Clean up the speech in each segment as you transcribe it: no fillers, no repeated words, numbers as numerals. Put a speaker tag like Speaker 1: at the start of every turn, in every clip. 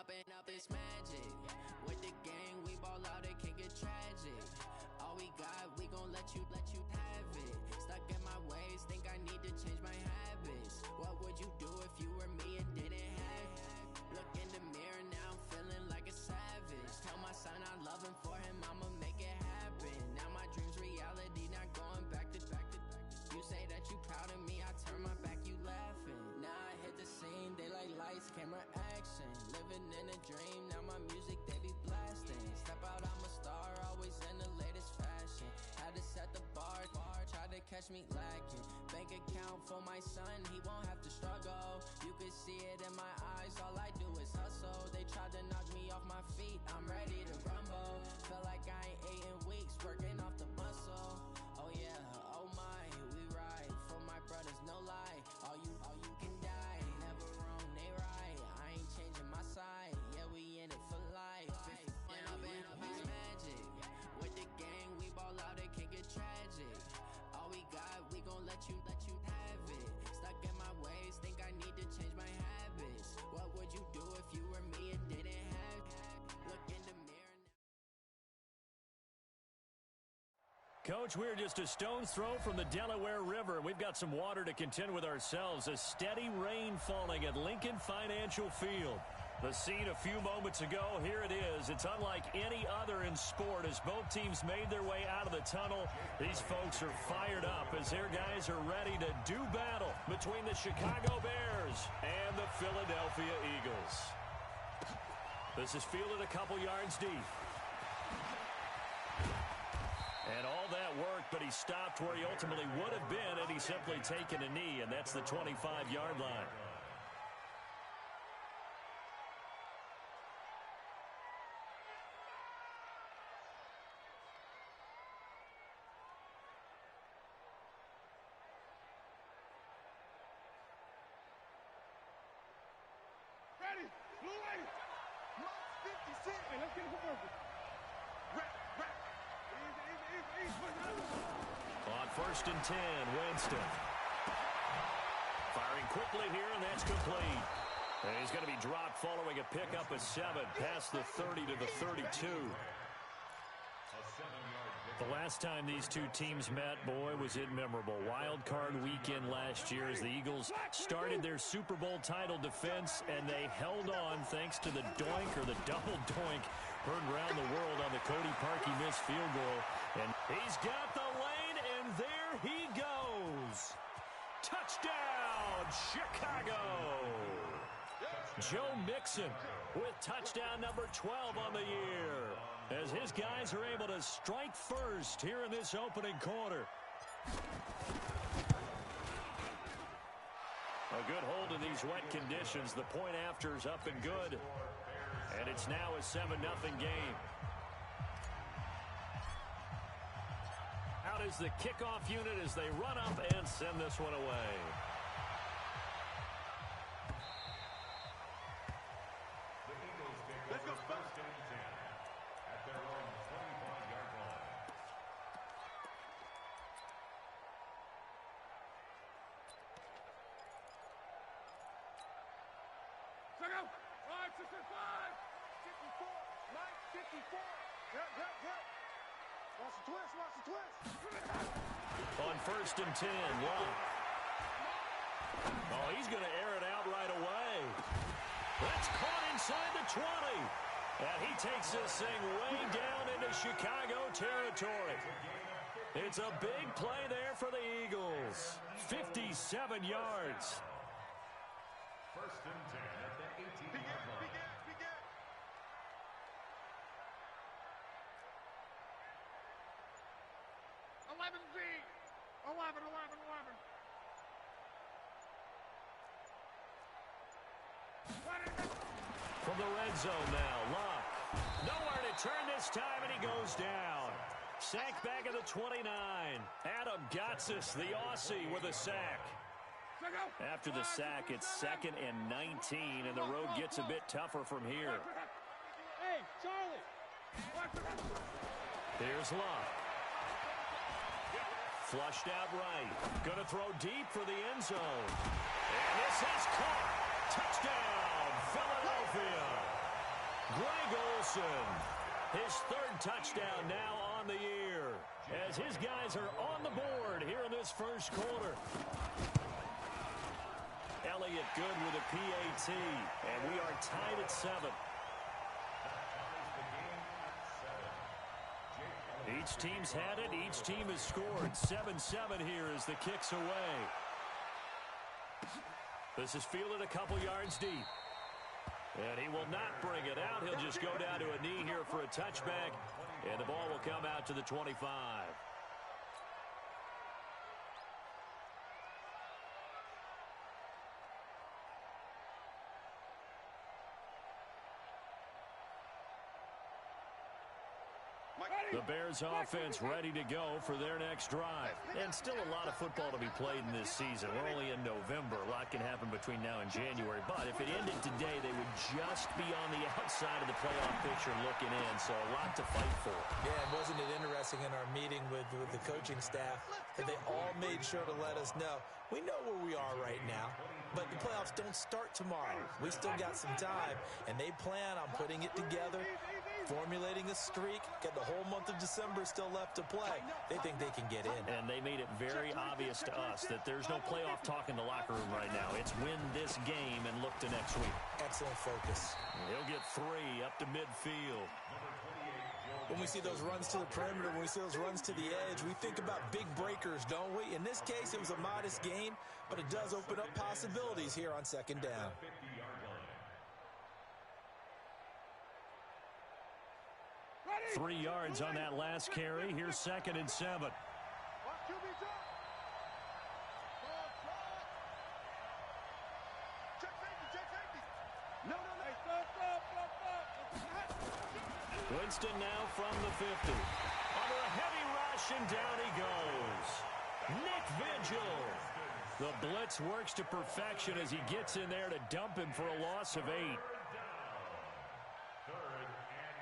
Speaker 1: up this magic. With the gang, we ball out, it can get tragic. All we got, we gon' let you have it. Stuck in my ways, think I need to change my habits. What would you do if you were me and didn't have it? Look in the mirror, now I'm feeling like a savage. Tell my son I love him, for him I'ma make it happen. Now my dream's reality, not going back to. You say that you proud of me, I turn my back, you laughing. Now I hit the scene, they like lights, camera, action. Living in a dream, now my music, they be blasting. Step out, I'm a star, always in the latest fashion. Had to set the bar, try to catch me lacking. Bank account for my son, he won't have to struggle. You can see it in my eyes, all I do is hustle. They tried to knock me off my feet, I'm ready to rumble. Feel like I ain't ate in weeks, working off the muscle. Oh yeah, oh my, we ride for my brothers, no lie. All you can die, never wrong, they right. I ain't changing my side, yeah, we in it for life. And up it's magic. With the gang, we ball out, it can get tragic. All we got, we gon' let you have it. Stuck in my ways, think I need to change my habits. What would you do if you were me and didn't have it? Look in the mirror.
Speaker 2: Coach, we're just a stone's throw from the Delaware River. We've got some water to contend with ourselves. A steady rain falling at Lincoln Financial Field. The scene a few moments ago, here it is. It's unlike any other in sport as both teams made their way out of the tunnel. These folks are fired up as their guys are ready to do battle between the Chicago Bears and the Philadelphia Eagles. This is fielded a couple yards deep. And all that worked, but he stopped where he ultimately would have been had he simply taken a knee, and that's the 25-yard line.
Speaker 3: Ready, blue lady, 56. Hey, let's get it for work.
Speaker 2: On 1st and 10, Winston. Firing quickly here, and that's complete. And he's going to be dropped following a pickup of 7 past the 30 to the 32. The last time these two teams met, boy, was it memorable. Wild card weekend last year as the Eagles started their Super Bowl title defense, and they held on thanks to the doink or the double doink heard around the world on the Cody Parkey missed field goal. And he's got the lane, and there he goes. Touchdown, Chicago! Joe Mixon with touchdown number 12 on the year as his guys are able to strike first here in this opening quarter. A good hold in these wet conditions. The point after's up and good. And it's now a 7-0 game. Out is the kickoff unit as they run up and send this one away.
Speaker 3: Let's go first and 10 at their own 25-yard line. Check out. 5, 6, 5. 54. Mike, 54. Yep. Watch the twist.
Speaker 2: On 1st and 10, Love. Oh, he's going to air it out right away. That's caught inside the 20. And he takes this thing way down into Chicago territory. It's a big play there for the Eagles. 57 yards.
Speaker 3: 1st and 10 at the 18-yard line. Begin. 11 Z. 11.
Speaker 2: From the red zone now, Luck. Nowhere to turn this time, and he goes down. Sack back at the 29. Adam Gotsis, the Aussie, with a sack. After the sack, it's 2nd and 19, and the road gets a bit tougher from here.
Speaker 3: Hey, Charlie.
Speaker 2: Here's Luck. Flushed out right. Going to throw deep for the end zone. And this is caught. Touchdown, Philadelphia. Greg Olsen, his third touchdown now on the year, as his guys are on the board here in this first quarter. Elliott good with a PAT, and we are tied at 7. Each team's had it. Each team has scored. 7-7 here as the kick's away. This is fielded a couple yards deep. And he will not bring it out. He'll just go down to a knee here for a touchback. And the ball will come out to the 25. The Bears offense ready to go for their next drive. And still a lot of football to be played in this season. We're only in November. A lot can happen between now and January. But if it ended today, they would just be on the outside of the playoff picture looking in. So a lot to fight for.
Speaker 4: Yeah, and wasn't it interesting in our meeting with the coaching staff that they all made sure to let us know, we know where we are right now, but the playoffs don't start tomorrow. We still got some time, and they plan on putting it together, formulating a streak, got the whole month of December still left to play. They think they can get in.
Speaker 2: And they made it very obvious to us that there's no playoff talk in the locker room right now. It's win this game and look to next week.
Speaker 4: Excellent focus.
Speaker 2: He'll get 3 up to midfield.
Speaker 4: When we see those runs to the perimeter, when we see those runs to the edge, we think about big breakers, don't we? In this case, it was a modest gain, but it does open up possibilities here on second down.
Speaker 2: Ready? 3 yards on that last carry. Here's 2nd and 7. Winston now from the 50. Under a heavy rush, and down he goes. Nick Vigil. The blitz works to perfection as he gets in there to dump him for a loss of 8.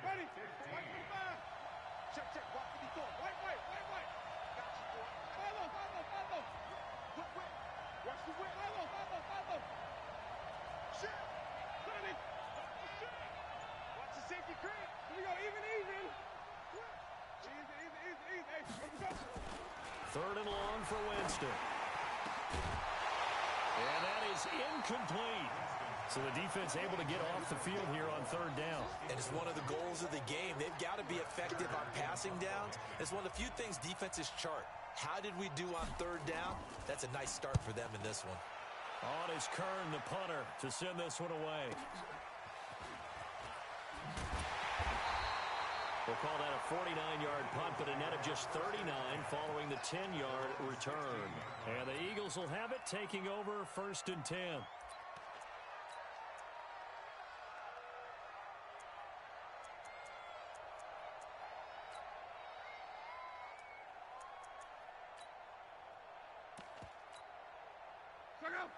Speaker 3: Ready?
Speaker 5: Check. Watch what he's doing. White. Got you, boy. Follow. Whip. Watch the whip. Follow. Shit. Ready. Watch the safety creep. Here we go. Even. Easy. Hey, go.
Speaker 2: 3rd and long for Winston. And that is incomplete. So the defense able to get off the field here on 3rd down.
Speaker 4: And it's one of the goals of the game. They've got to be effective on passing downs. It's one of the few things defenses chart. How did we do on 3rd down? That's a nice start for them in this one.
Speaker 2: On is Kern, the punter, to send this one away. We'll call that a 49-yard punt, but a net of just 39 following the 10-yard return. And the Eagles will have it, taking over 1st and 10.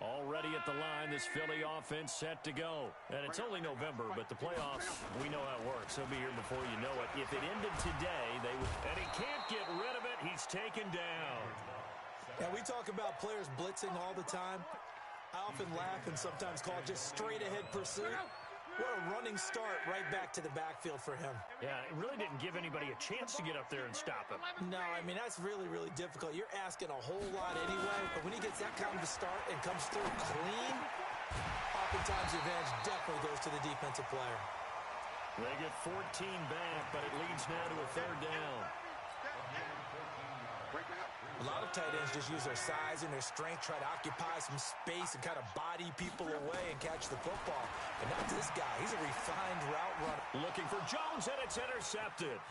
Speaker 2: Already at the line, this Philly offense set to go. And it's only November, but the playoffs, we know how it works. They'll be here before you know it. If it ended today, they would... And he can't get rid of it. He's taken down.
Speaker 4: Now, we talk about players blitzing all the time. I often laugh and sometimes call it just straight-ahead pursuit. What a running start right back to the backfield for him.
Speaker 2: Yeah, it really didn't give anybody a chance to get up there and stop him.
Speaker 4: No, I mean, that's really, really difficult. You're asking a whole lot anyway, but when he gets that kind of a start and comes through clean, oftentimes the advantage definitely goes to the defensive player.
Speaker 2: They get 14 back, but it leads now to a 3rd down.
Speaker 4: A lot of tight ends just use their size and their strength, try to occupy some space and kind of body people away and catch the football. But not this guy. He's a refined route runner.
Speaker 2: Looking for Jones, and it's intercepted.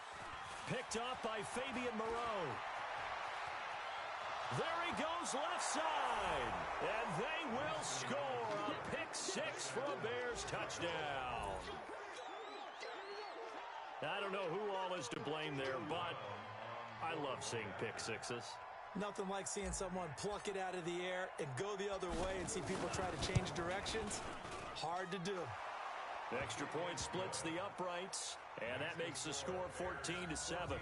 Speaker 2: Picked off by Fabian Moreau. There he goes left side. And they will score a pick 6 for a Bears touchdown. I don't know who all is to blame there, but I love seeing pick 6s.
Speaker 4: Nothing like seeing someone pluck it out of the air and go the other way and see people try to change directions. Hard to do.
Speaker 2: Extra point splits the uprights, and that makes the score 14-7.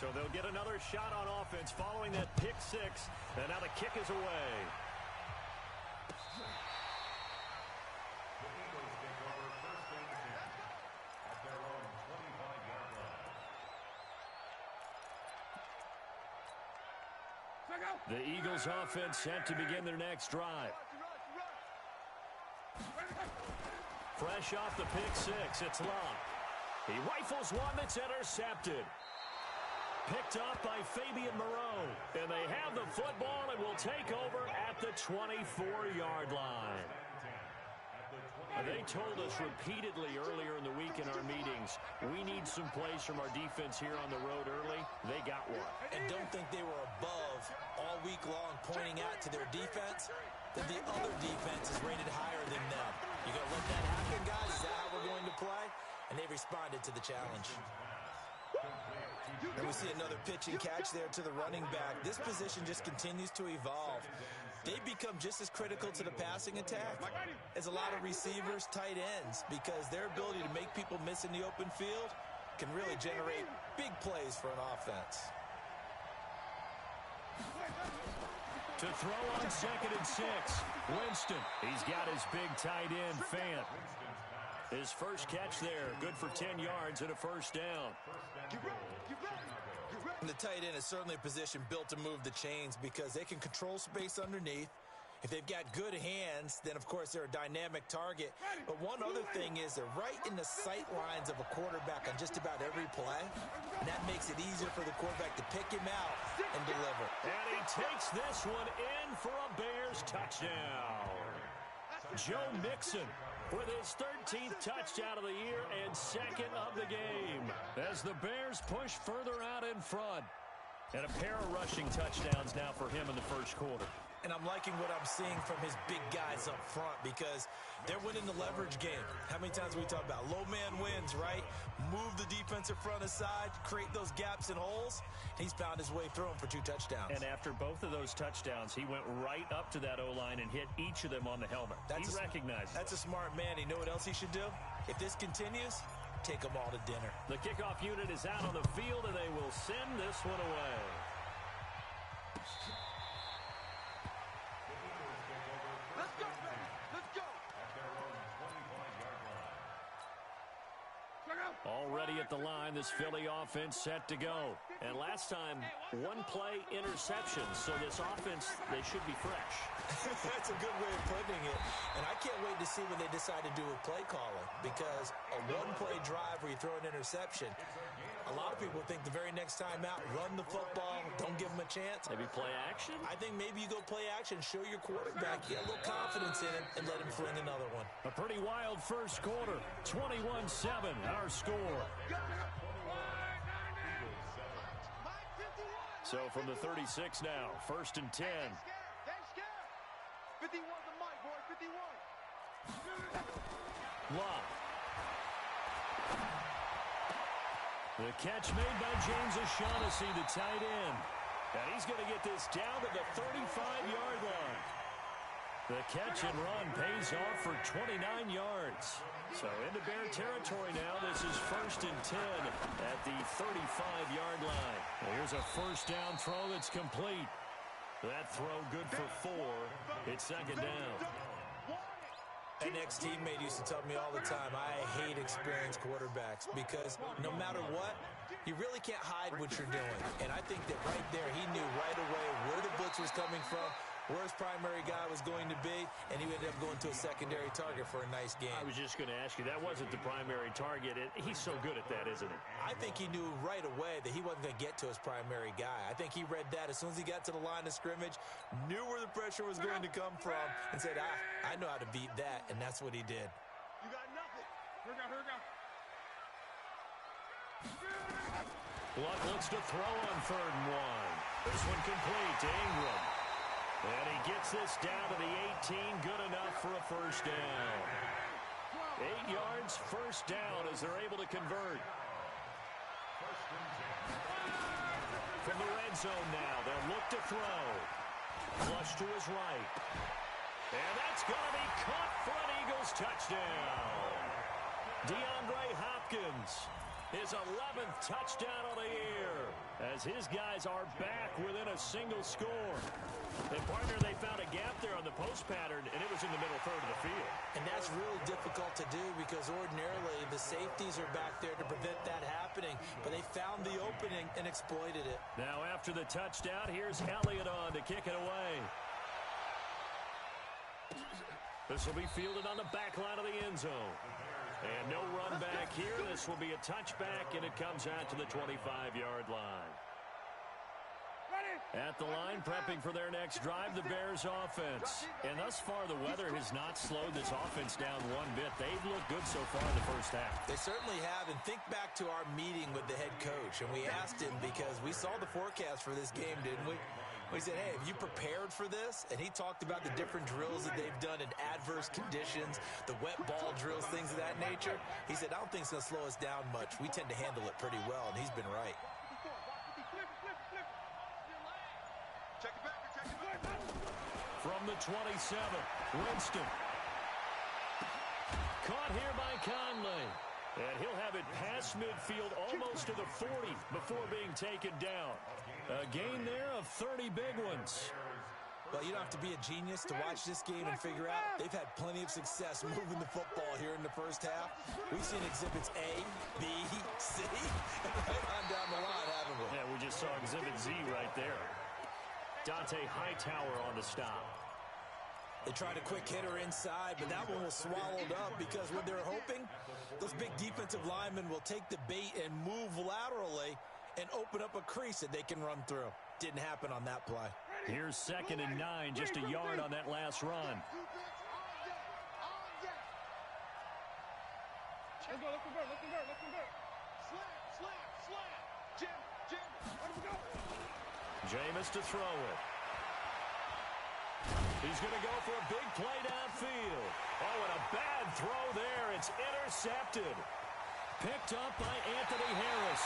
Speaker 2: So they'll get another shot on offense following that pick six. And now the kick is away.
Speaker 3: The Eagles take over first and 10 at their own 25-yard line.
Speaker 2: The Eagles offense set to begin their next drive. Fresh off the pick six, it's Love. He rifles one that's intercepted. Picked up by Fabian Moreau. And they have the football and will take over at the 24-yard line. They told us repeatedly earlier in the week in our meetings, we need some plays from our defense here on the road early. They got one.
Speaker 4: And don't think they were above all week long pointing out to their defense that the other defense is rated higher than them. You going to let that happen, guys? Is that how we're going to play? And they responded to the challenge. And we see another pitch and catch there to the running back. This position just continues to evolve. They become just as critical to the passing attack as a lot of receivers, tight ends, because their ability to make people miss in the open field can really generate big plays for an offense.
Speaker 2: To throw on 2nd and 6, Winston. He's got his big tight end, Fant. His first catch there, good for 10 yards and a first down.
Speaker 4: And the tight end is certainly a position built to move the chains because they can control space underneath. If they've got good hands, then, of course, they're a dynamic target. But one other thing is they're right in the sight lines of a quarterback on just about every play. And that makes it easier for the quarterback to pick him out and deliver.
Speaker 2: And he takes this one in for a Bears touchdown. Joe Mixon with his 13th touchdown of the year and 2nd of the game as the Bears push further out in front. And a pair of rushing touchdowns now for him in the first quarter.
Speaker 4: And I'm liking what I'm seeing from his big guys up front because they're winning the leverage game. How many times we talk about low man wins, right? Move the defensive front aside, create those gaps and holes. He's found his way through them for 2 touchdowns.
Speaker 2: And after both of those touchdowns, he went right up to that O-line and hit each of them on the helmet. He recognized it.
Speaker 4: That's a smart man. You know what else he should do? If this continues, take them all to dinner.
Speaker 2: The kickoff unit is out on the field, and they will send this one away. Already at the line, this Philly offense set to go. And last time, 1-play interception. So this offense, they should be fresh.
Speaker 4: That's a good way of putting it. And I can't wait to see what they decide to do with play calling. Because a 1-play drive where you throw an interception, a lot of people think the very next time out, run the football, don't give them a chance.
Speaker 2: Maybe play action?
Speaker 4: I think maybe you go play action, show your quarterback, get a little confidence in him, and let him fling another one.
Speaker 2: A pretty wild first quarter. 21-7, our score. So from the 36 now, 1st and 10.
Speaker 5: 51 the mic, boy, 51.
Speaker 2: Love. The catch made by James O'Shaughnessy, the tight end. And he's going to get this down to the 35-yard line. The catch and run pays off for 29 yards. So into Bear territory now. This is 1st and 10 at the 35-yard line. Here's a first down throw that's complete. That throw good for 4. It's 2nd down.
Speaker 4: An ex-teammate used to tell me all the time, I hate experienced quarterbacks because no matter what, you really can't hide what you're doing. And I think that right there, he knew right away where the blitz was coming from, where his primary guy was going to be, and he ended up going to a secondary target for a nice game.
Speaker 2: I was just going to ask you, that wasn't the primary target. He's so good at that, isn't he?
Speaker 4: I think he knew right away that he wasn't going to get to his primary guy. I think he read that as soon as he got to the line of scrimmage, knew where the pressure was going to come from, and said, I know how to beat that, and that's what he did.
Speaker 5: You got nothing. Here we go.
Speaker 2: Luck looks to throw on 3rd and 1. This one complete to Ingram. And he gets this down to the 18, good enough for a first down. 8 yards, first down as they're able to convert. From the red zone now, they'll look to throw. Flush to his right. And that's going to be caught for an Eagles touchdown. DeAndre Hopkins, his 11th touchdown of the year. as his guys are back within a single score. And, partner, they found a gap there on the post pattern, and it was in the middle third of the field.
Speaker 4: And that's really difficult to do because ordinarily the safeties are back there to prevent that happening. But they found the opening and exploited it.
Speaker 2: Now after the touchdown, here's Elliott on to kick it away. This will be fielded on the back line of the end zone. And no run back here. This will be a touchback, and it comes out to the 25-yard line. At the line, prepping for their next drive, the Bears offense. And thus far, the weather has not slowed this offense down one bit. They've looked good so far in the first half.
Speaker 4: They certainly have. And think back to our meeting with the head coach. And we asked him because we saw the forecast for this game, didn't we? We said, hey, have you prepared for this? And he talked about the different drills that they've done in adverse conditions, the wet ball drills, things of that nature. He said, I don't think it's going to slow us down much. We tend to handle it pretty well, and he's been right.
Speaker 2: From the 27, Winston. Caught here by Conley. And he'll have it past midfield almost to the 40 before being taken down. A gain there of 30 big ones.
Speaker 4: Well, you don't have to be a genius to watch this game and figure out they've had plenty of success moving the football here in the first half. We've seen exhibits A, B, C, and right on down the line, haven't we?
Speaker 2: Yeah, we just saw exhibit Z right there. Dante Hightower on the stop.
Speaker 4: They tried a quick hitter inside, but that one was swallowed up because what they're hoping, those big defensive linemen will take the bait and move laterally and open up a crease that they can run through. Didn't happen on that play.
Speaker 2: Here's 2nd and 9, just a yard on that last run.
Speaker 5: Let's go. Slam. Jim. Let him go.
Speaker 2: Jameis to throw it. He's going to go for a big play downfield. Oh, and a bad throw there. It's intercepted. Picked up by Anthony Harris.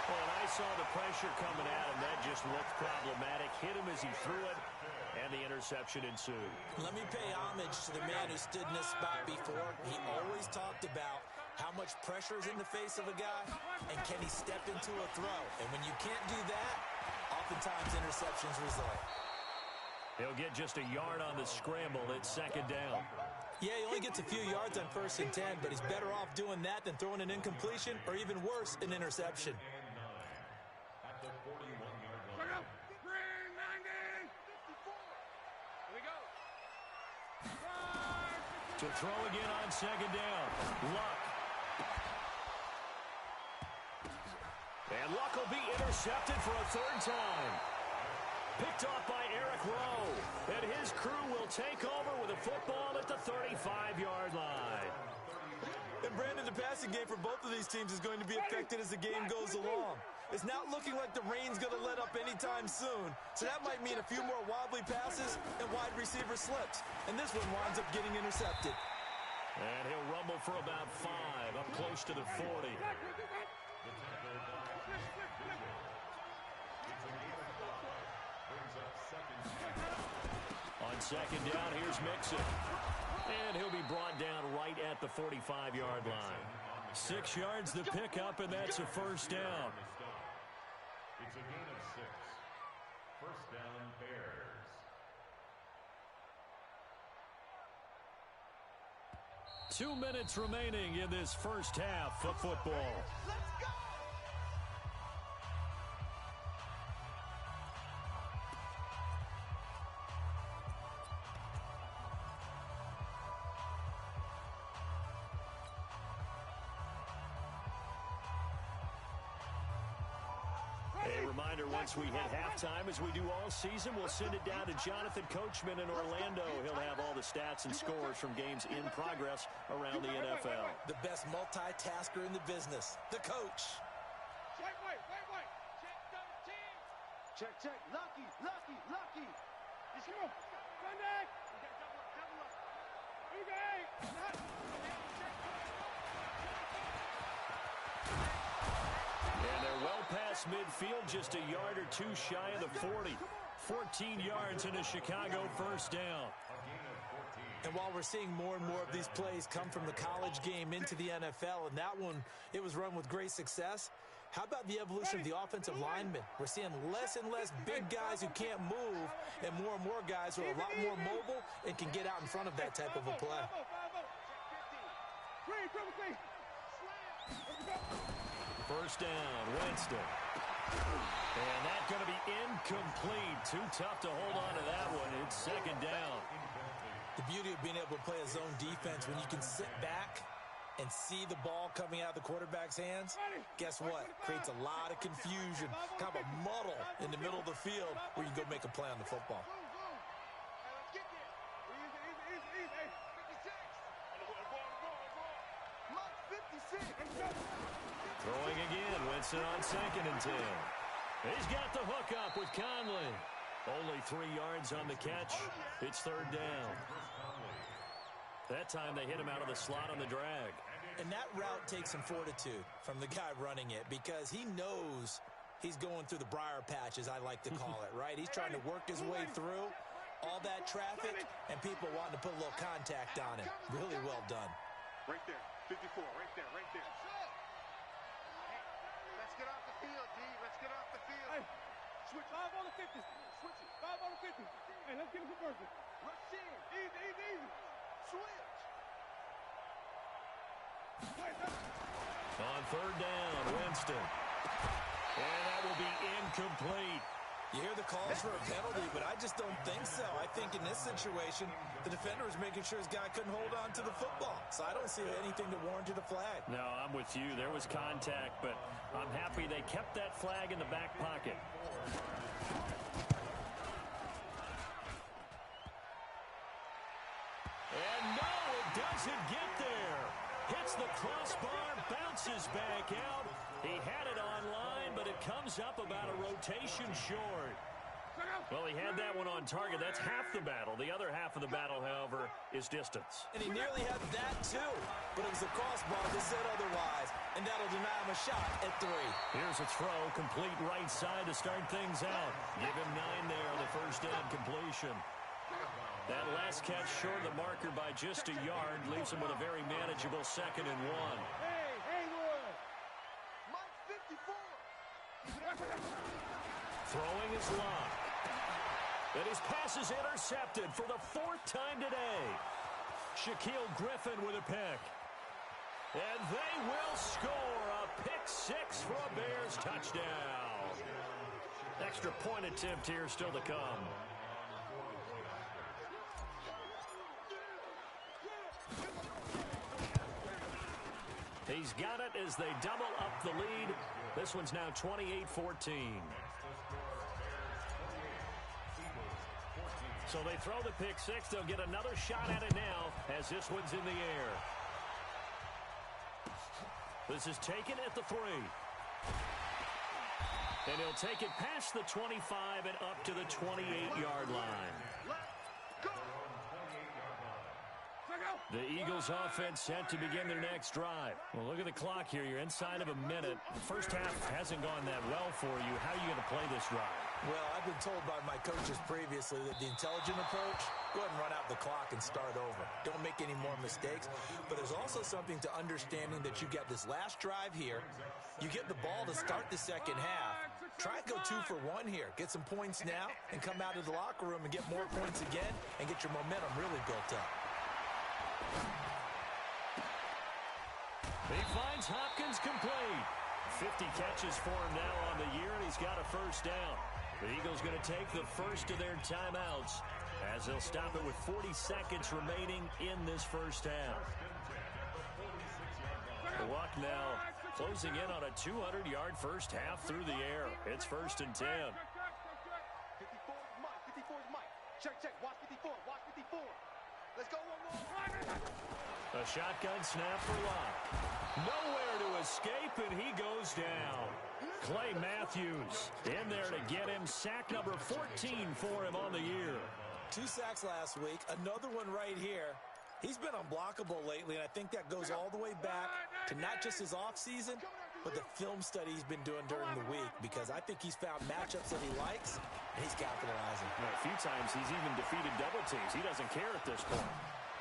Speaker 2: Oh, and I saw the pressure coming at him. That just looked problematic. Hit him as he threw it, and the interception ensued.
Speaker 4: Let me pay homage to the man who stood in this spot before. He always talked about how much pressure is in the face of a guy, and can he step into a throw. And when you can't do that, oftentimes interceptions result.
Speaker 2: He'll get just a yard on the scramble. It's 2nd down.
Speaker 4: Yeah, he only gets a few yards on 1st and 10, but he's better off doing that than throwing an incompletion or even worse, an interception.
Speaker 3: At the 41-yard line.
Speaker 2: To throw again on 2nd down. Luck. And Luck will be intercepted for a 3rd time. Picked off by Eric Rowe. And his crew will take over with a football at the 35-yard line.
Speaker 4: And Brandon, the passing game for both of these teams is going to be affected as the game goes along. It's not looking like the rain's going to let up anytime soon. So that might mean a few more wobbly passes and wide receiver slips. And this one winds up getting intercepted.
Speaker 2: And he'll rumble for about 5, up close to the 40. On 2nd down, here's Mixon. And he'll be brought down right at the 45-yard line. 6 yards the pickup, and that's a 1st down.
Speaker 3: It's a gain of 6. 1st down, Bears.
Speaker 2: Two minutes remaining in this first half of football.
Speaker 5: Let's go!
Speaker 2: A reminder, once we hit halftime, as we do all season, we'll send it down to Jonathan Coachman in Orlando. He'll have all the stats and scores from games in progress around the NFL.
Speaker 4: The best multitasker in the business, the coach.
Speaker 5: Wait. Check 13. Check. Lucky. Let's go. Sunday. Double up. Okay.
Speaker 2: And they're well past midfield, just a yard or two shy of the 40. 14 yards in a Chicago 1st down.
Speaker 4: And while we're seeing more and more of these plays come from the college game into the NFL, and that one, it was run with great success, How about the evolution of the offensive linemen? We're seeing less and less big guys who can't move and more guys who are a lot more mobile and can get out in front of that type of a play.
Speaker 2: First down, Winston. And that's going to be incomplete. Too tough to hold on to that one. It's second down.
Speaker 4: The beauty of being able to play a zone defense when you can sit back and see the ball coming out of the quarterback's hands, guess what? Creates a lot of confusion, kind of a muddle in the middle of the field where you can go make a play on the football.
Speaker 2: Throwing again, Winston on 2nd and 10. He's got the hook up with Conley. Only 3 yards on the catch. It's third down. That time they hit him out of the slot on the drag.
Speaker 4: And that route takes some fortitude from the guy running it because he knows he's going through the briar patch, as I like to call it, right? He's trying to work his way through all that traffic and people wanting to put a little contact on him. Really well done.
Speaker 5: Right there, 54, right there, right there. Let's get off the field, D. Let's get off the field. Hey, switch 5 on the 50. Switch it. 5 on the 50. Hey, let's get a conversion. Rush in. Easy. Switch.
Speaker 2: On third down, Winston. And that will be incomplete.
Speaker 4: You hear the calls for a penalty, but I just don't think so. I think in this situation, the defender was making sure his guy couldn't hold on to the football. So I don't see anything that warranted a flag.
Speaker 2: No, I'm with you. There was contact, but I'm happy they kept that flag in the back pocket. And no, it doesn't get there. Hits the crossbar, bounces back out. He had it online, but it comes up about a rotation short. Well, he had that one on target. That's half the battle. The other half of the battle, however, is distance.
Speaker 4: And he nearly had that, too. But it was the crossbar that said otherwise. And that'll deny him a shot at 3.
Speaker 2: Here's a throw, complete right side to start things out. Give him 9 there on the first down completion. That last catch short of the marker by just a yard leaves him with a very manageable 2nd and 1.
Speaker 5: Hey, Haywood. Mike 54.
Speaker 2: Throwing is locked. And his pass is intercepted for the 4th time today. Shaquille Griffin with a pick. And they will score a pick 6 for a Bears touchdown. Extra point attempt here still to come. He's got it as they double up the lead. This one's now 28-14. So they throw the pick 6. They'll get another shot at it now as this one's in the air. This is taken at the 3. And he'll take it past the 25 and up to the 28-yard line. The Eagles offense set to begin their next drive. Well, look at the clock here. You're inside of a minute. The first half hasn't gone that well for you. How are you going to play this drive?
Speaker 4: Well, I've been told by my coaches previously that the intelligent approach, go ahead and run out the clock and start over. Don't make any more mistakes. But there's also something to understanding that you get this last drive here. You get the ball to start the second half. Try and go 2 for 1 here. Get some points now and come out of the locker room and get more points again and get your momentum really built up.
Speaker 2: He finds Hopkins complete. 50 catches for him now on the year, and he's got a first down. The Eagles going to take the first of their timeouts as they'll stop it with 40 seconds remaining in this first half. The Walk now closing in on a 200-yard first half through the air. It's 1st and 10.
Speaker 5: 54 is Mike. Check. Watch 54. Let's go one more.
Speaker 2: A shotgun snap for Locke. Nowhere to escape, and he goes down. Clay Matthews in there to get him. Sack number 14 for him on the year.
Speaker 4: 2 sacks last week. Another one right here. He's been unblockable lately, and I think that goes all the way back to not just his offseason, but the film study he's been doing during the week, because I think he's found matchups that he likes, and he's capitalizing.
Speaker 2: A few times he's even defeated double teams. He doesn't care at this point.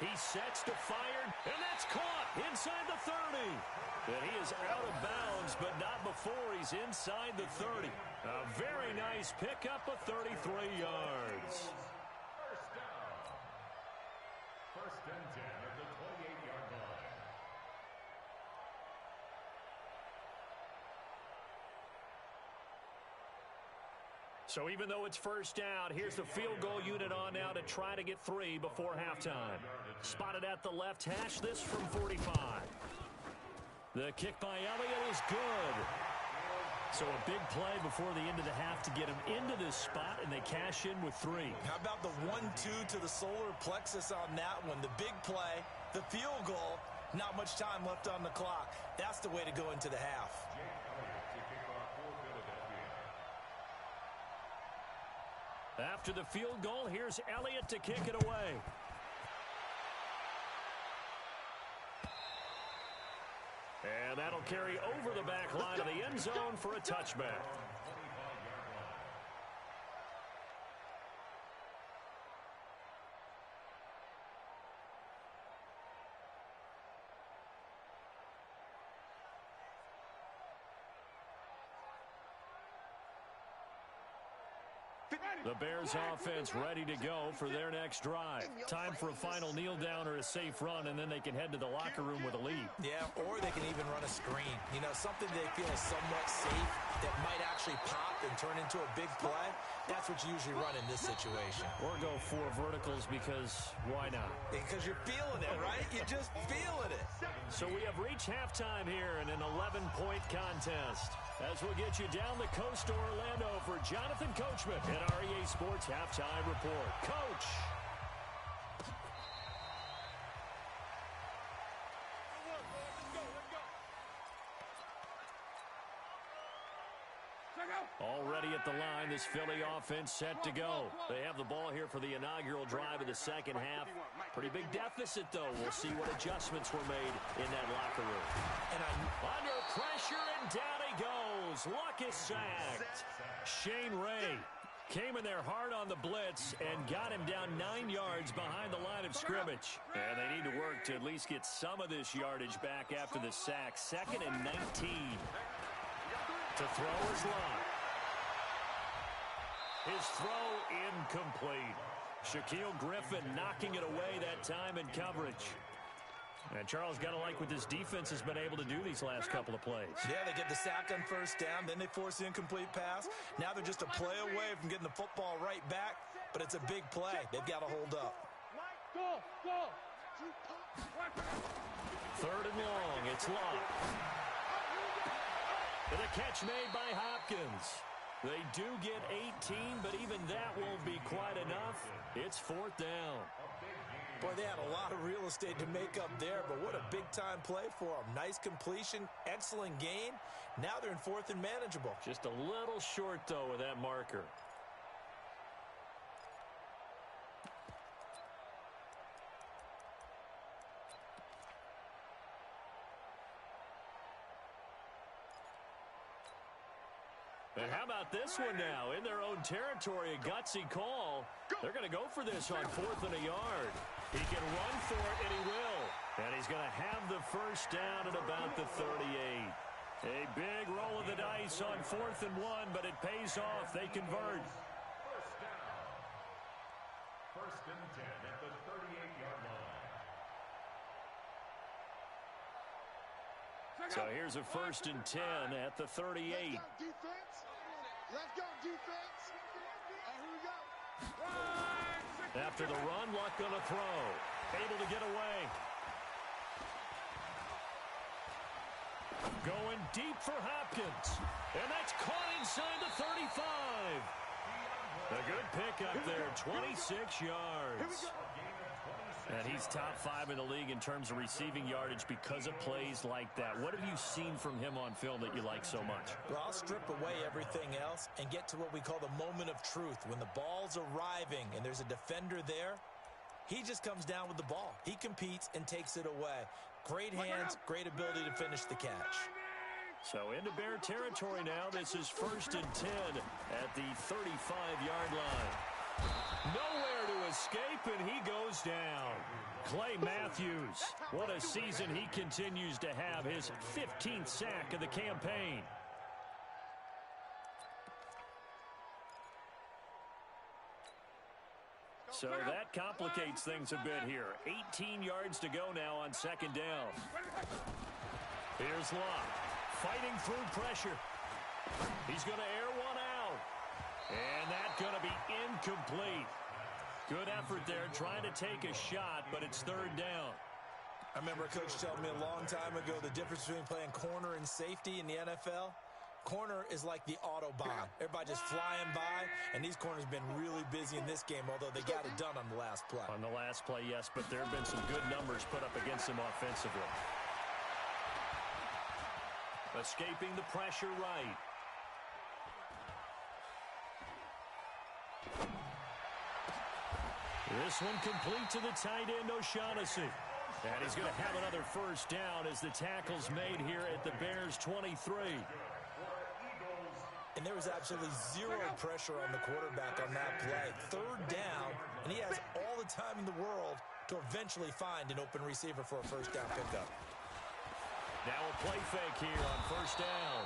Speaker 2: He sets to fire, and that's caught inside the 30. And he is out of bounds, but not before he's inside the 30. A very nice pickup of 33 yards.
Speaker 3: First down. First and 10 at the 28-yard line.
Speaker 2: So even though it's first down, here's the field goal unit on now to try to get 3 before halftime. Spotted at the left hash, this from 45. The kick by Elliott is good. So a big play before the end of the half to get him into this spot, and they cash in with 3.
Speaker 4: How about the 1-2 to the solar plexus on that one? The big play, the field goal, not much time left on the clock. That's the way to go into the half.
Speaker 2: After the field goal, here's Elliott to kick it away. And that'll carry over the back line of the end zone for a touchback. The Bears offense ready to go for their next drive. Time for a final kneel down or a safe run, and then they can head to the locker room with a lead.
Speaker 4: Yeah, or they can even run a screen. You know, something they feel is somewhat safe that might actually pop and turn into a big play. That's what you usually run in this situation.
Speaker 2: Or go 4 verticals because why not?
Speaker 4: Because you're feeling it, right? You're just feeling it.
Speaker 2: So we have reached halftime here in an 11-point contest. As we'll get you down the coast to Orlando for Jonathan Coachman at our EA Sports Halftime Report. Coach. Already at the line, this Philly offense set to go. They have the ball here for the inaugural drive of the second half. Pretty big deficit, though. We'll see what adjustments were made in that locker room. And under pressure, and down he goes. Luck is sacked. Shane Ray came in there hard on the blitz and got him down 9 yards behind the line of scrimmage. And they need to work to at least get some of this yardage back after the sack. 2nd and 19. To throw is Locke. His throw incomplete. Shaquille Griffin knocking it away that time in coverage. And Charles, got to like what this defense has been able to do these last couple of plays.
Speaker 4: Yeah, they get the sack on first down, then they force the incomplete pass. Now they're just a play away from getting the football right back, but it's a big play. They've got to hold up.
Speaker 2: 3rd and long, it's Locke. And a catch made by Hopkins. They do get 18, but even that won't be quite enough. It's 4th down.
Speaker 4: Boy, they had a lot of real estate to make up there, but what a big-time play for them. Nice completion, excellent gain. Now they're in 4th and manageable.
Speaker 2: Just a little short, though, with that marker. And how about this one now? In their own territory, a gutsy call. They're going to go for this on 4th and a yard. He can run for it, and he will. And he's going to have the first down at about the 38. A big roll of the dice on 4th and 1, but it pays off. They convert.
Speaker 3: First down. First and 10 at the 38-yard line.
Speaker 2: So here's a 1st and 10 at the 38.
Speaker 5: Let's go, defense. Here we go.
Speaker 2: After the run, Luck on a throw. Able to get away. Going deep for Hopkins. And that's caught inside the 35. A good pickup there, 26 yards. And he's top 5 in the league in terms of receiving yardage because of plays like that. What have you seen from him on film that you like so much?
Speaker 4: Well, I'll strip away everything else and get to what we call the moment of truth. When the ball's arriving and there's a defender there, he just comes down with the ball. He competes and takes it away. Great hands, great ability to finish the catch.
Speaker 2: So into Bear territory now. This is 1st and 10 at the 35-yard line. Nowhere to escape, and he goes down. Clay Matthews, what a season he continues to have, his 15th sack of the campaign. So that complicates things a bit here. 18 yards to go now on second down. Here's Locke, fighting through pressure. He's going to air one out. And that's going to be incomplete. Good effort there, trying to take a shot, but it's third down.
Speaker 4: I remember a coach telling me a long time ago the difference between playing corner and safety in the NFL. Corner is like the Autobahn. Everybody just flying by, and these corners have been really busy in this game, although they got it done on the last play.
Speaker 2: On the last play, yes, but there have been some good numbers put up against them offensively. Escaping the pressure right. This one complete to the tight end, O'Shaughnessy. And he's going to have another first down as the tackle's made here at the Bears' 23.
Speaker 4: And there was absolutely zero pressure on the quarterback on that play. Third down, and he has all the time in the world to eventually find an open receiver for a first down pickup.
Speaker 2: Now a play fake here on first down.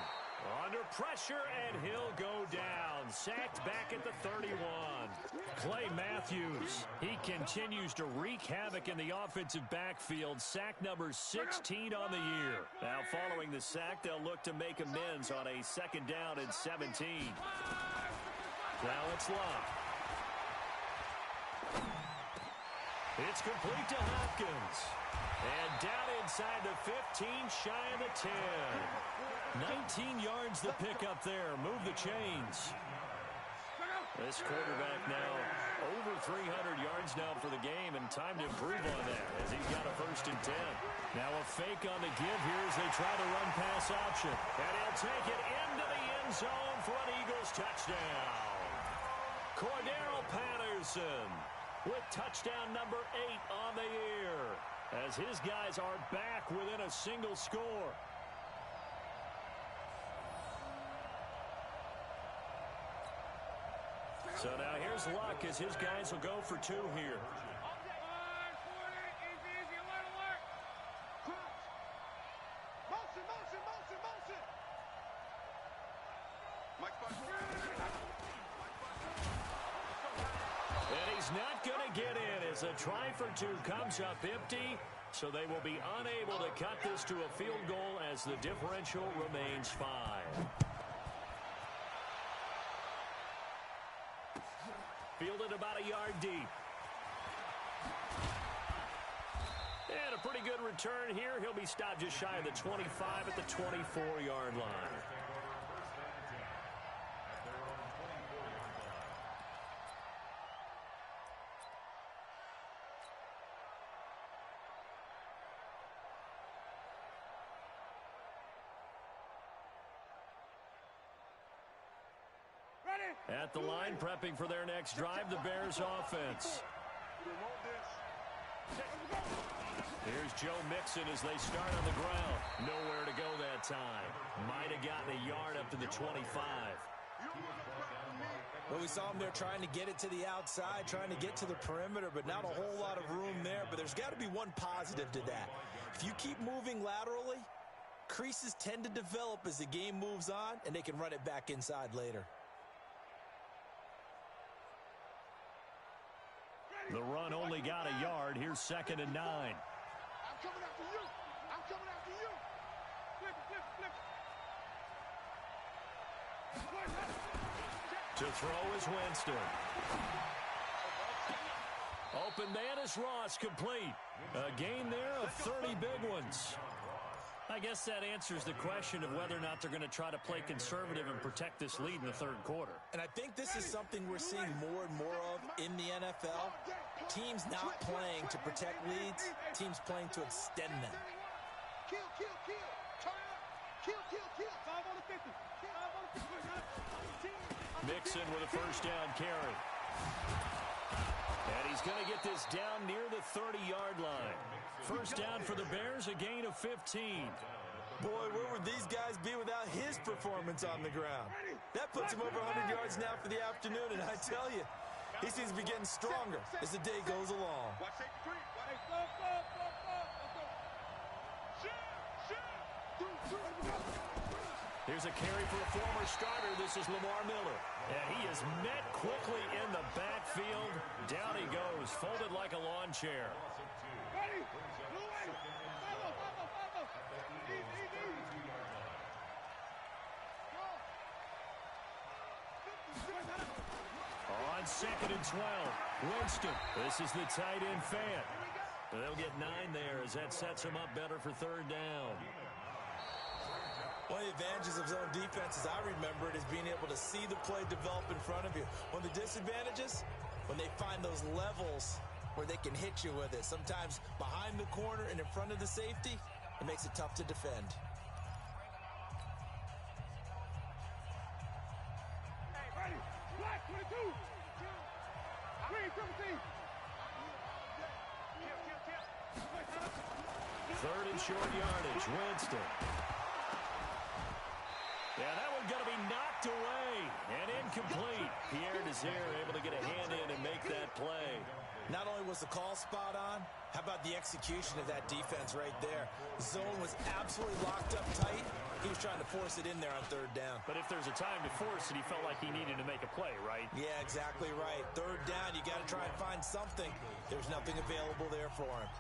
Speaker 2: Under pressure, and he'll go down. Sacked back at the 31. Clay Matthews, he continues to wreak havoc in the offensive backfield. Sack number 16 on the year. Now following the sack, they'll look to make amends on a second down and 17. Now it's Locke. It's complete to Hopkins. And down inside the 15, shy of the 10. 19 yards the pick up there. Move the chains. This quarterback now over 300 yards now for the game, and time to improve on that as he's got a first and 10. Now a fake on the give here as they try to run pass option. And he'll take it into the end zone for an Eagles touchdown. Cordero Patterson with touchdown number 8 on the year as his guys are back within a single score. So now here's Luck as his guys will go for 2 here. And he's not going to get in as a try for 2 comes up empty. So they will be unable to cut this to a field goal as the differential remains 5. Fielded about a yard deep. And a pretty good return here. He'll be stopped just shy of the 25 at the 24-yard line. At the line, prepping for their next drive, the Bears offense. Here's Joe Mixon as they start on the ground. Nowhere to go that time. Might have gotten a yard up to the 25.
Speaker 4: Well, we saw him there trying to get it to the outside, trying to get to the perimeter, but not a whole lot of room there. But there's got to be one positive to that. If you keep moving laterally, creases tend to develop as the game moves on, and they can run it back inside later.
Speaker 2: The run only got a yard. Here's 2nd and 9.
Speaker 5: I'm coming after you. I'm coming after you. Flip it.
Speaker 2: To throw is Winston. Open man is Ross, complete. A gain there of 30 big ones. I guess that answers the question of whether or not they're going to try to play conservative and protect this lead in the 3rd quarter.
Speaker 4: And I think this is something we're seeing more and more of in the NFL. Teams not playing to protect leads, teams playing to extend them.
Speaker 5: Kill. Turn up. Kill. 5 on the 50. 5 on the 50.
Speaker 2: Mixon with a first down carry. And he's going to get this down near the 30-yard line. First down for the Bears, a gain of 15.
Speaker 4: Boy, where would these guys be without his performance on the ground? That puts him over 100 yards now for the afternoon, and I tell you, He seems to be getting stronger as the day goes along.
Speaker 5: Watch safety three. Hey, stop. Let's go.
Speaker 2: Here's a carry for a former starter. This is Lamar Miller. And he is met quickly in the backfield. Down he goes, folded like a lawn chair.
Speaker 5: Ready? Blue way. Follow. Easy.
Speaker 2: On 2nd and 12, Winston. This is the tight end Fant. They'll get 9 there as that sets him up better for 3rd down.
Speaker 4: One of the advantages of zone defense, as I remember it, is being able to see the play develop in front of you. One of the disadvantages, when they find those levels where they can hit you with it, sometimes behind the corner and in front of the safety, it makes it tough to defend.
Speaker 5: Hey, ready? Black 22. Green 17.
Speaker 2: 3rd and short yardage, Winston. Yeah, that one's going to be knocked away and incomplete. Pierre Desir able to get a hand in and make that play.
Speaker 4: Not only was the call spot on, how about the execution of that defense right there? The zone was absolutely locked up tight. He was trying to force it in there on 3rd down.
Speaker 2: But if there's a time to force it, he felt like he needed to make a play, right?
Speaker 4: Yeah, exactly right. 3rd down, you got to try and find something. There's nothing available there for him.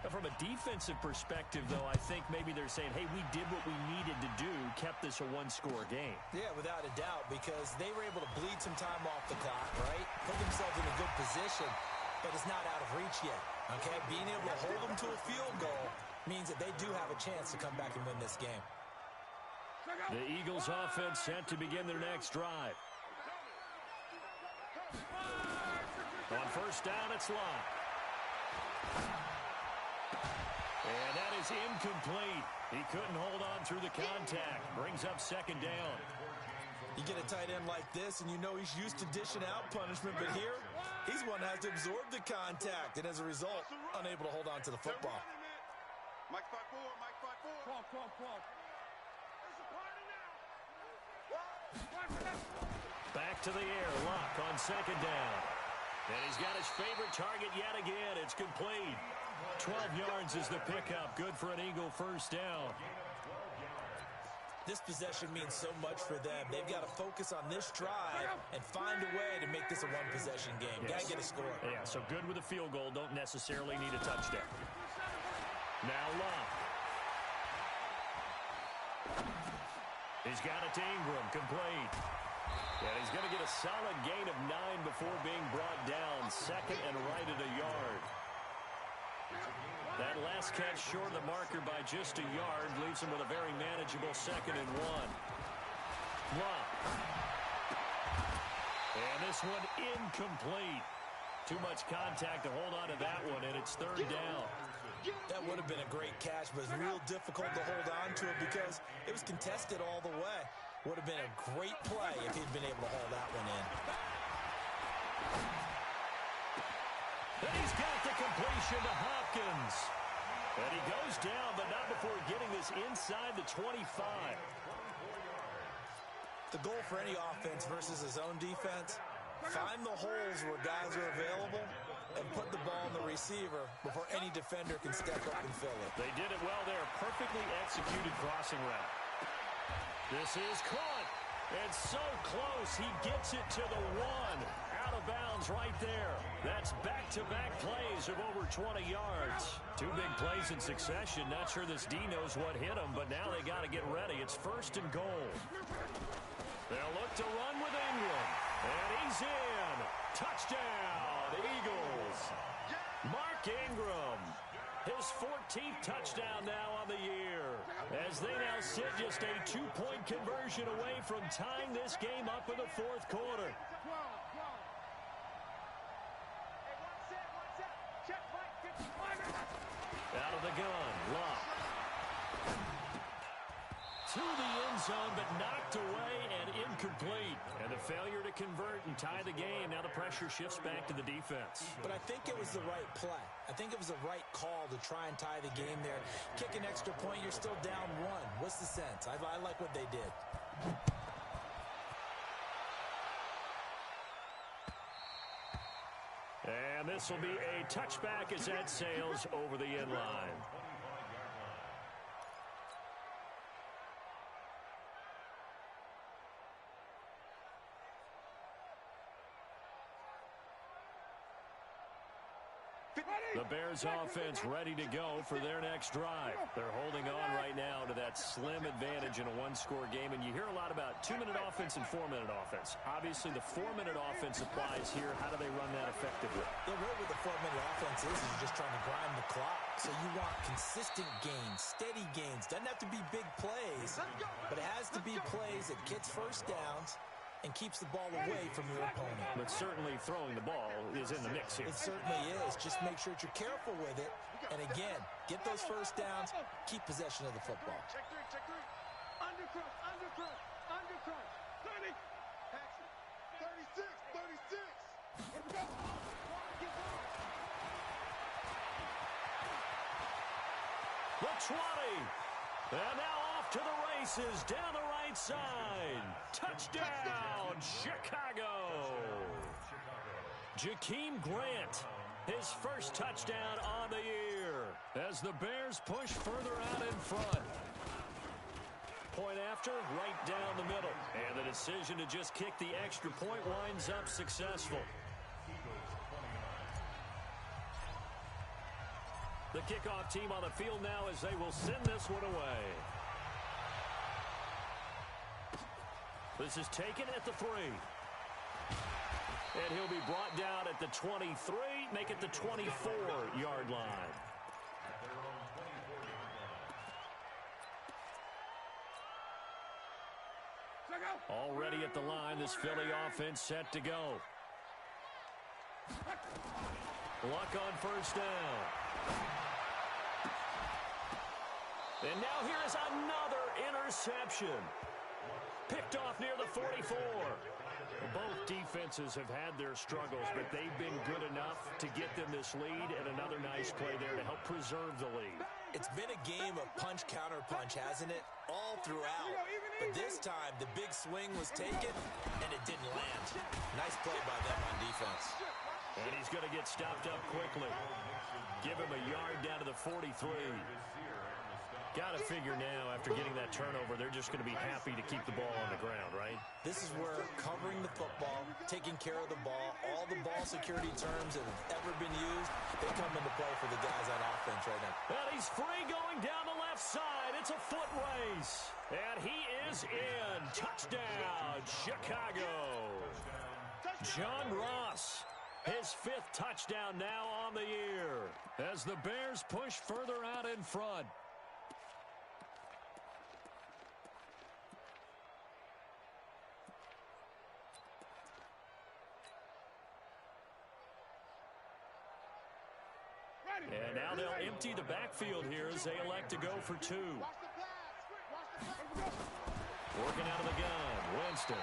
Speaker 2: From a defensive perspective, though, I think maybe they're saying, hey, we did what we needed to do, kept this a one-score game.
Speaker 4: Yeah, without a doubt, because they were able to bleed some time off the clock, right? Put themselves in a good position, but it's not out of reach yet, okay? Being able to hold them to a field goal means that they do have a chance to come back and win this game.
Speaker 2: The Eagles offense set to begin their next drive. On 1st down, it's Locke. And that is incomplete. He couldn't hold on through the contact. Brings up 2nd down.
Speaker 4: You get a tight end like this, and you know he's used to dishing out punishment, but here, he's one that has to absorb the contact, and as a result, unable to hold on to the football.
Speaker 5: Mike 5-4. Come.
Speaker 2: Back to the air. Locke on 2nd down. And he's got his favorite target yet again. It's complete. 12 yards is the pickup. Good for an Eagle 1st down.
Speaker 4: This possession means so much for them. They've got to focus on this drive and find a way to make this a one-possession game.
Speaker 2: Yes.
Speaker 4: Got to get a score.
Speaker 2: Yeah, so good with a field goal. Don't necessarily need a touchdown. Now Locke. He's got it to Ingram. Complete. And he's going to get a solid gain of 9 before being brought down. 2nd and right at a yard. That last catch short of the marker by just a yard leaves him with a very manageable 2nd and 1. Locke. And this one incomplete. Too much contact to hold on to that one, and it's 3rd down.
Speaker 4: That would have been a great catch, but it's real difficult to hold on to it because it was contested all the way. Would have been a great play if he'd been able to hold that one in.
Speaker 2: And he's got the completion to Hopkins. And he goes down, but not before getting this inside the 25.
Speaker 4: The goal for any offense versus his own defense, find the holes where guys are available and put the ball in the receiver before any defender can step up and fill it.
Speaker 2: They did it well there. Perfectly executed crossing route. This is caught. And so close. He gets it to the 1. Out of bounds right there. That's back-to-back plays of over 20 yards. 2 big plays in succession. Not sure this D knows what hit him, but now they got to get ready. It's 1st and goal. They'll look to run with Ingram. And he's in. Touchdown, Eagles. Mark Ingram. His 14th touchdown now on the year. As they now sit just a 2-point conversion away from tying this game up in the 4th quarter. Out of the gun, Locke. To the end zone, but knocked away and incomplete. And a failure to convert and tie the game. Now the pressure shifts back to the defense.
Speaker 4: But I think it was the right play. I think it was the right call to try and tie the game there. Kick an extra point, you're still down 1. What's the sense? I like what they did.
Speaker 2: And this will be a touchback as that sails over the end line. The Bears offense ready to go for their next drive. They're holding on right now to that slim advantage in a one-score game, and you hear a lot about 2-minute offense and 4-minute offense. Obviously, the 4-minute offense applies here. How do they run that effectively?
Speaker 4: Yeah, really what the 4-minute offense is you're just trying to grind the clock. So you want consistent gains, steady gains. Doesn't have to be big plays, but it has to be plays that gets first downs and keeps the ball away from your opponent.
Speaker 2: But certainly throwing the ball is in the mix here.
Speaker 4: It certainly is. Just make sure that you're careful with it. And again, get those first downs, keep possession of the football.
Speaker 5: Check three, check three. Undercross, undercross, undercross. 30. Action. 36, 36. Let's go. Get going.
Speaker 2: The 20. And now off to the races down the right side. Touchdown, Chicago. Jakeem Grant, his first touchdown on the year as the Bears push further out in front. Point after, right down the middle. And the decision to just kick the extra point winds up successful. The kickoff team on the field now as they will send this one away. This is taken at the 3. And he'll be brought down at the 23, make it the 24-yard line. Already at the line, this Philly offense set to go. Luck on first down. And now here is another interception. Picked off near the 44. Both defenses have had their struggles, but they've been good enough to get them this lead, and another nice play there to help preserve the lead.
Speaker 4: It's been a game of punch-counter-punch, hasn't it? All throughout. But this time, the big swing was taken, and it didn't land. Nice play by them on defense.
Speaker 2: And he's going to get stopped up quickly. Give him a yard down to the 43. Got to figure now, after getting that turnover, they're just going to be happy to keep the ball on the ground, right?
Speaker 4: This is where covering the football, taking care of the ball, all the ball security terms that have ever been used, they come into play for the guys on offense right now.
Speaker 2: And he's free going down the left side. It's a foot race. And he is in. Touchdown, Chicago. John Ross, his 5th touchdown now on the year as the Bears push further out in front. And now they'll empty the backfield here as they elect to go for 2. Working out of the gun, Winston.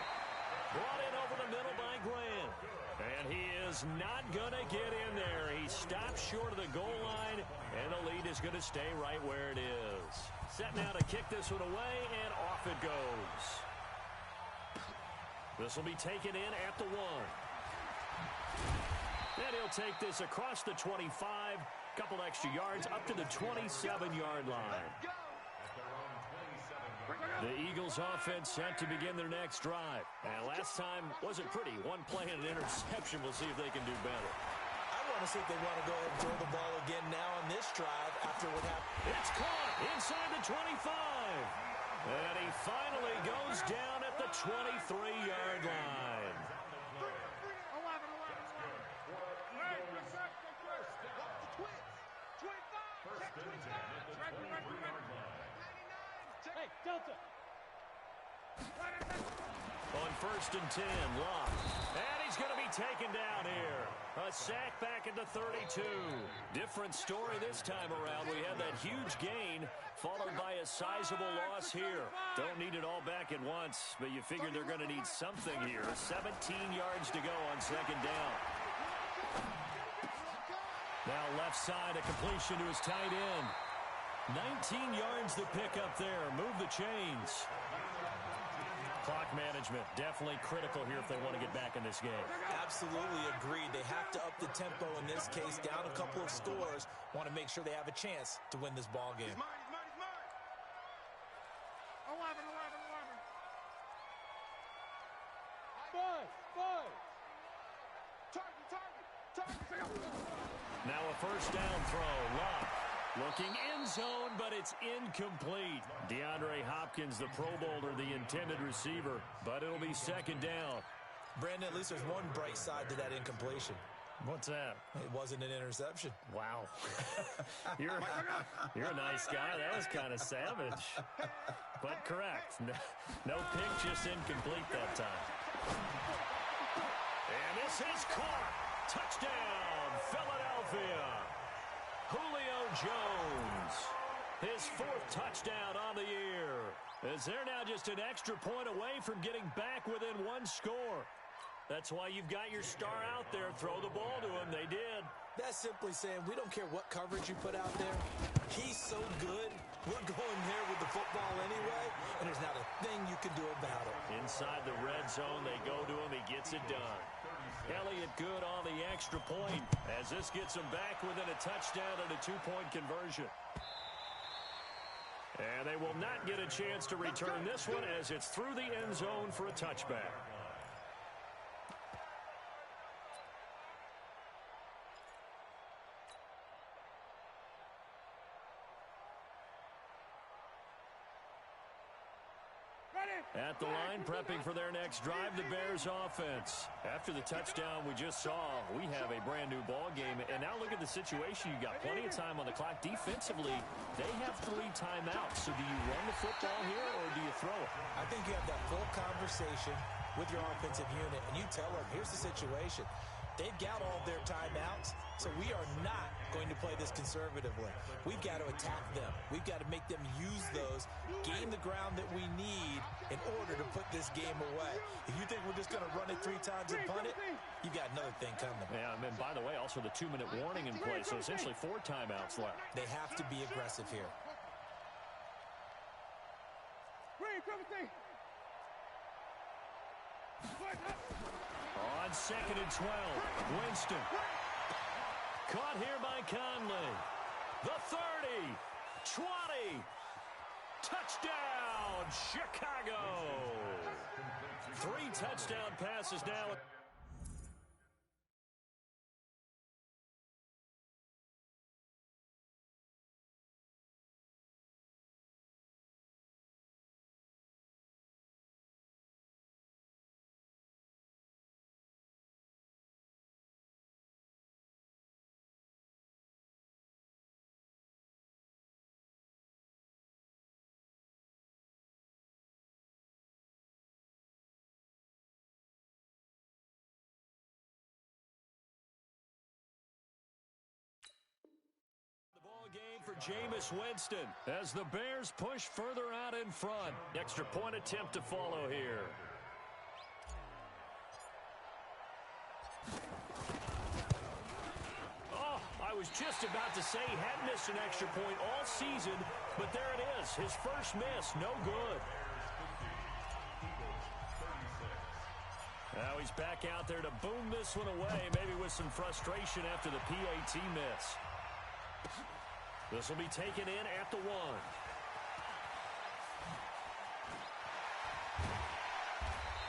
Speaker 2: Brought in over the middle by Grant. And he is not going to get in there. He stops short of the goal line, and the lead is going to stay right where it is. Set now to kick this one away, and off it goes. This will be taken in at the 1. And he'll take this across the 25, couple extra yards, up to the 27-yard line. The Eagles offense set to begin their next drive. And last time wasn't pretty. One play and an interception. We'll see if they can do better.
Speaker 4: I want to see if they want to go ahead and throw the ball again now on this drive after what happened.
Speaker 2: It's caught inside the 25. And he finally goes down at the 23-yard line.
Speaker 5: Hey, Delta.
Speaker 2: On 1st and 10, Locke. And he's going to be taken down here. A sack back at the 32. Different story this time around. We had that huge gain followed by a sizable loss here. Don't need it all back at once, but you figure they're going to need something here. 17 yards to go on 2nd down. Now left side, a completion to his tight end. 19 yards to pick up there. Move the chains. Clock management, definitely critical here if they want to get back in this game.
Speaker 4: Absolutely agreed. They have to up the tempo in this case, down a couple of scores. Want to make sure they have a chance to win this ball game.
Speaker 5: He's mine. 11. 5. Target.
Speaker 2: Now a first down throw. Luck looking end zone, but it's incomplete. DeAndre Hopkins, the Pro Bowler, the intended receiver, but it'll be second down.
Speaker 4: Brandon, at least there's one bright side to that incompletion.
Speaker 2: What's that?
Speaker 4: It wasn't an interception.
Speaker 2: Wow. You're a nice guy. That was kind of savage. But correct. No pick, just incomplete that time. And this is caught. Touchdown, Philadelphia. Julio Jones. His 4th touchdown on the year. As they're now just an extra point away from getting back within 1 score. That's why you've got your star out there. Throw the ball to him. They did.
Speaker 4: That's simply saying we don't care what coverage you put out there. He's so good. We're going there with the football anyway, and there's not a thing you can do about it.
Speaker 2: Inside the red zone, they go to him. He gets it done. Elliott good on the extra point as this gets him back within a touchdown and a 2-point conversion. And they will not get a chance to return this one as it's through the end zone for a touchback. At the line, prepping for their next drive, the Bears offense. After the touchdown we just saw, we have a brand-new ball game. And now look at the situation. You got plenty of time on the clock. Defensively, they have 3 timeouts. So do you run the football here or do you throw it?
Speaker 4: I think you have that full conversation with your offensive unit, and you tell them, here's the situation. They've got all their timeouts, so we are not going to play this conservatively. We've got to attack them. We've got to make them use those, gain the ground that we need in order to put this game away. If you think we're just going to run it 3 times and punt it, you've got another thing coming.
Speaker 2: Yeah, and by the way, also the 2-minute warning in play, so essentially 4 timeouts left.
Speaker 4: They have to be aggressive here.
Speaker 2: On 2nd and 12, Winston. Caught here by Conley. The 30, 20. Touchdown, Chicago. 3 touchdown passes now. Game for Jameis Winston as the Bears push further out in front. Extra point attempt to follow here. Oh, I was just about to say he hadn't missed an extra point all season, but there it is. His first miss, no good. Now he's back out there to boom this one away, maybe with some frustration after the PAT miss. This will be taken in at the 1.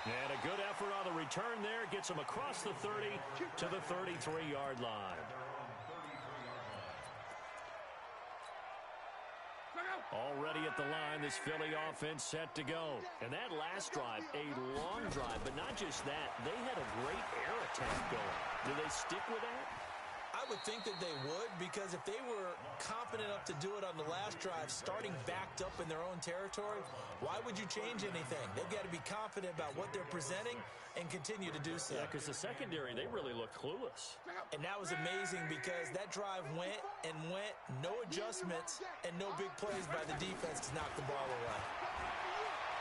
Speaker 2: And a good effort on the return there. Gets him across the 30 to the 33-yard line. Already at the line, this Philly offense set to go. And that last drive, a long drive, but not just that. They had a great air attack going. Do they stick with that?
Speaker 4: I would think that they would, because if they were confident enough to do it on the last drive, starting backed up in their own territory, why would you change anything? They've got to be confident about what they're presenting and continue to do so.
Speaker 2: Yeah, because the secondary, they really looked clueless.
Speaker 4: And that was amazing because that drive went and went, no adjustments, and no big plays by the defense to knock the ball away.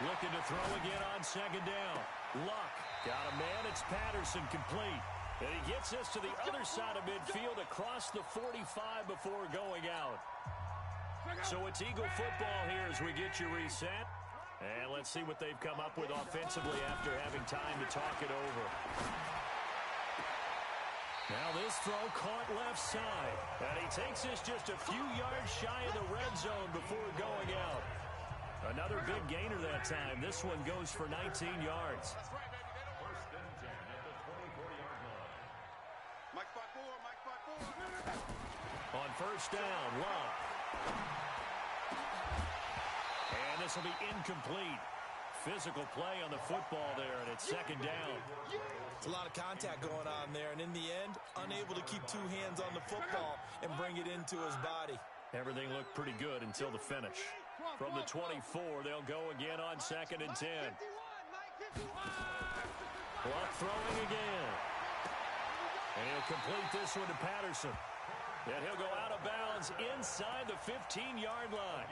Speaker 2: Looking to throw again on 2nd down. Luck. Got a man. It's Patterson complete. And he gets this to the other side of midfield across the 45 before going out. So it's Eagle football here as we get you reset. And let's see what they've come up with offensively after having time to talk it over. Now this throw caught left side. And he takes this just a few yards shy of the red zone before going out. Another big gainer that time. This one goes for 19 yards.
Speaker 3: First and 10 at the 24-yard line.
Speaker 5: Mike 5-4.
Speaker 2: On first down, Love. And this will be incomplete. Physical play on the football there, and it's second down.
Speaker 4: It's a lot of contact going on there, and in the end, unable to keep two hands on the football and bring it into his body.
Speaker 2: Everything looked pretty good until the finish. From the 24, they'll go again on second and 10. Luck throwing again. And he'll complete this one to Patterson. And he'll go out of bounds inside the 15-yard line.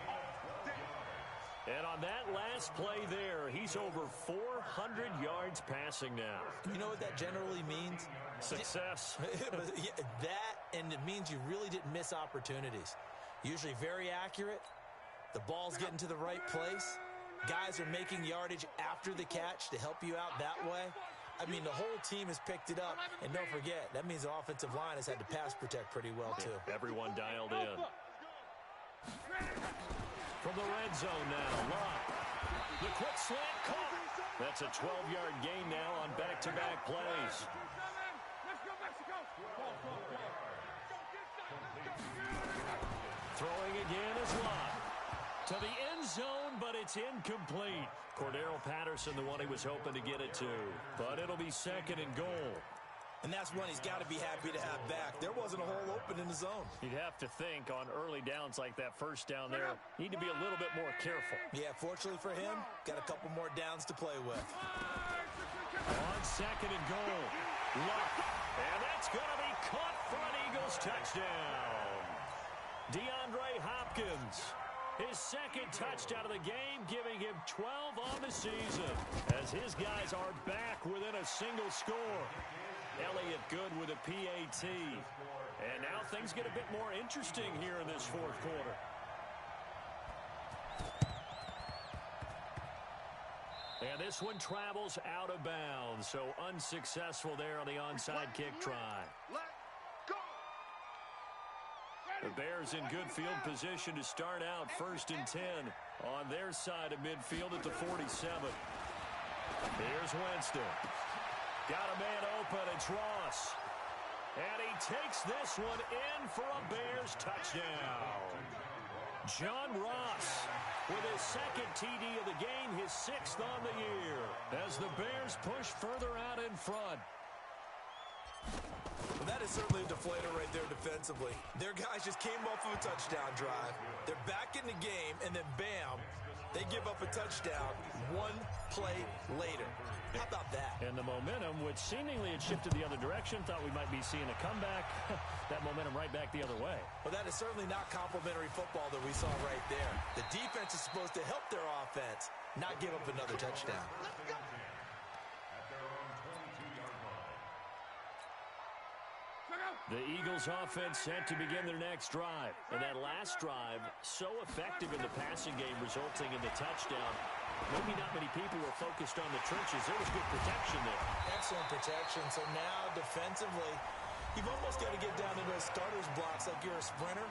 Speaker 2: And on that last play there, he's over 400 yards passing now.
Speaker 4: You know what that generally means?
Speaker 2: Success.
Speaker 4: That, and it means you really didn't miss opportunities. Usually very accurate. The ball's getting to the right place. Guys are making yardage after the catch to help you out that way. I mean, the whole team has picked it up. And don't forget, that means the offensive line has had to pass protect pretty well, too.
Speaker 2: Everyone dialed in. From the red zone now, Love. The quick slant caught. That's a 12-yard gain now on back-to-back plays. Throwing again is Love. To the end zone, but it's incomplete. Cordero Patterson, the one he was hoping to get it to. But it'll be second and goal.
Speaker 4: And that's one he's got to be happy to have back. There wasn't a hole open in the zone.
Speaker 2: You'd have to think on early downs like that first down there, need to be a little bit more careful.
Speaker 4: Yeah, fortunately for him, got a couple more downs to play with.
Speaker 2: On second and goal, Luck. And that's going to be caught for an Eagles touchdown. DeAndre Hopkins, his second touchdown of the game, giving him 12 on the season as his guys are back within a single score. Elliott good with a PAT. And now things get a bit more interesting here in this fourth quarter. And this one travels out of bounds, so unsuccessful there on the onside kick try. The Bears in good field position to start out first and 10 on their side of midfield at the 47. Here's Winston. Got a man open, it's Ross. And he takes this one in for a Bears touchdown. John Ross with his second TD of the game, his sixth on the year, as the Bears push further out in front.
Speaker 4: Well, that is certainly a deflator right there defensively. Their guys just came off of a touchdown drive. They're back in the game, and then bam, they give up a touchdown one play later. How about that?
Speaker 2: And the momentum, which seemingly had shifted the other direction, thought we might be seeing a comeback. That momentum right back the other way.
Speaker 4: Well, that is certainly not complimentary football that we saw right there. The defense is supposed to help their offense, not give up another touchdown.
Speaker 2: The Eagles offense set to begin their next drive. And that last drive, so effective in the passing game, resulting in the touchdown. Maybe not many people were focused on the trenches. There was good protection there.
Speaker 4: Excellent protection. So now, defensively, you've almost got to get down to those starters blocks like you're a sprinter.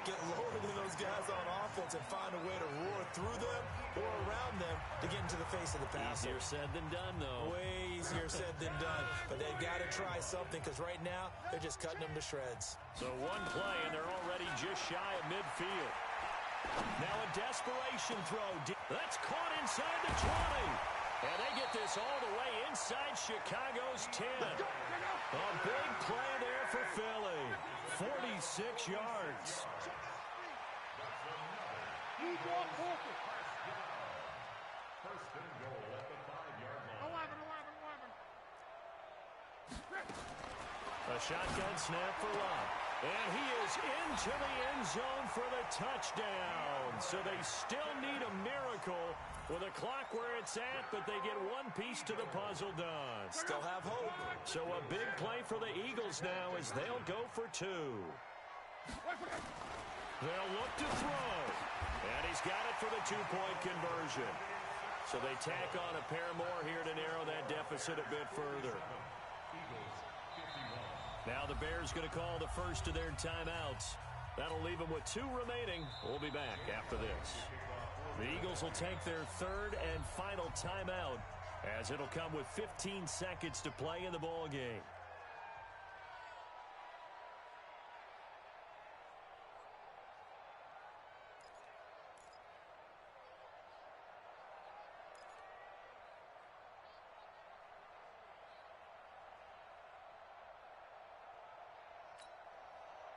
Speaker 4: Get lower than those guys on offense and find a way to roar through them or around them to get into the face of the passer.
Speaker 2: Easier said than done, though.
Speaker 4: Way easier said than done. But they've got to try something because right now they're just cutting them to shreds.
Speaker 2: So one play, and they're already just shy of midfield. Now a desperation throw. That's caught inside the 20. And they get this all the way inside Chicago's 10. A big play there for Philly. 46 yards.
Speaker 3: First and goal at the 5-yard line.
Speaker 2: A shotgun snap for Love. And he is into the end zone for the touchdown. So they still need a miracle with a clock where it's at, but they get one piece to the puzzle done.
Speaker 4: Still have hope.
Speaker 2: So a big play for the Eagles now as they'll go for two. They'll look to throw. And he's got it for the two-point conversion. So they tack on a pair more here to narrow that deficit a bit further. Now the Bears going to call the first of their timeouts. That'll leave them with 2 remaining. We'll be back after this. The Eagles will take their third and final timeout, as it'll come with 15 seconds to play in the ball game.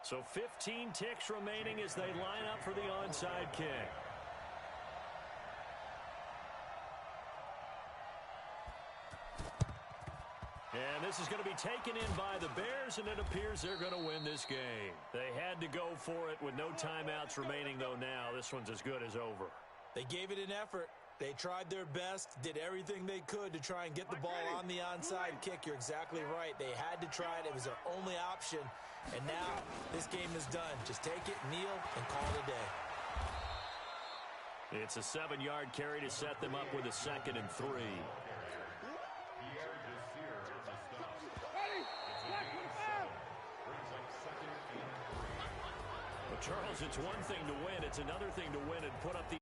Speaker 2: So 15 ticks remaining as they line up for the onside kick. And this is going to be taken in by the Bears, and it appears they're going to win this game. They had to go for it with no timeouts remaining, though now this one's as good as over.
Speaker 4: They gave it an effort. They tried their best, did everything they could to try and get the ball on the onside kick. You're exactly right. They had to try it. It was their only option. And now this game is done. Just take it, kneel, and call it a day.
Speaker 2: It's a 7-yard carry to set them up with a 2nd and 3. Well, Charles, it's one thing to win. It's another thing to win and put up the